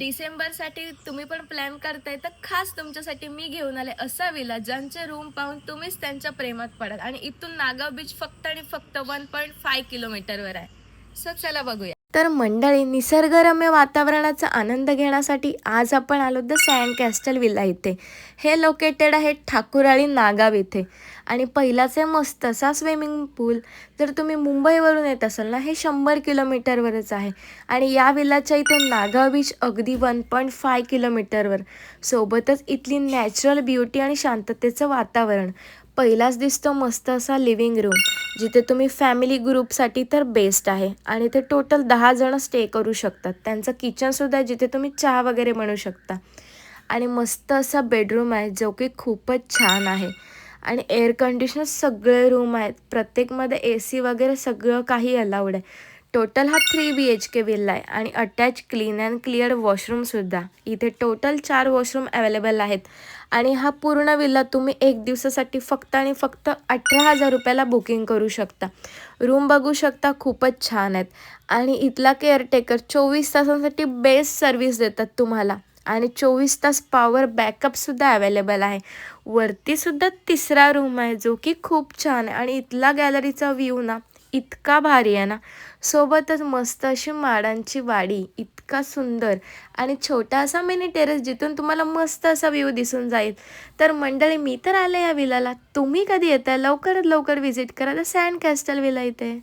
डिसेंबरसाठी तुम्ही पण प्लॅन करताय तर खास तुमच्यासाठी मी घेऊन आले असा विला ज्यांचे रूम पाहून तुम्हीच त्यांच्या प्रेमात पडाल. आणि इथून नागाव बीच फक्त आणि फक्त 1.5 किलोमीटरवर आहे. सो चला बघूया. तर मंडळी, निसर्गरम्य वातावरणाचा आनंद घेण्यासाठी आज आपण आलो द सँड कॅस्टल विला इथे. हे लोकेटेड आहे ठाकुराळी नागाव इथे. आणि पहिलाच आहे मस्त असा स्विमिंग पूल. जर तुम्ही मुंबईवरून येत असाल ना, हे 100 किलोमीटरवरच आहे. आणि या विलाच्या इथून नागाव बीच अगदी 1.5 किलोमीटरवर. सोबतच इथली नॅचरल ब्युटी आणि शांततेचं वातावरण. पहिलाच दिसतो मस्त असा लिव्हिंग रूम, जिथे तुम्ही फॅमिली ग्रुपसाठी तर बेस्ट आहे. आणि ते टोटल 10 जण स्टे करू शकतात. त्यांचं किचनसुद्धा आहे, जिथे तुम्ही चहा वगैरे बनवू शकता. आणि मस्त असा बेडरूम आहे, जो की खूपच छान आहे. आणि एअर कंडिशनर सगळे रूम आहेत. प्रत्येकमध्ये AC वगैरे सगळं काही अलाउड आहे. टोटल हा 3 BHK विल्ला आहे. आणि अटॅच क्लीन अँड क्लिअर वॉशरूमसुद्धा. इथे टोटल 4 वॉशरूम अवेलेबल आहेत. आणि हा पूर्ण विल्ला तुम्ही 1 दिवसासाठी फक्त आणि फक्त 18,000 रुपयाला बुकिंग करू शकता. रूम बघू शकता, खूपच छान आहेत. आणि इथला केअरटेकर 24 तासांसाठी बेस्ट सर्व्हिस देतात तुम्हाला. आणि 24 तास पॉवर बॅकअपसुद्धा अवेलेबल आहे. वरतीसुद्धा 3रा रूम आहे, जो की खूप छान आहे. आणि इथला गॅलरीचा व्ह्यू ना इतका भारी आहे ना. सोबतच मस्त अशी माडांची वाडी, इतका सुंदर. आणि छोटा असा मिनी टेरेस, जिथून तुम्हाला मस्त असा व्ह्यू दिसून जाईल. तर मंडळी, मी तर आले या विलाला. तुम्ही कधी येताय? लवकरात लवकर व्हिजिट करा द सँड कॅस्टल विला इथे.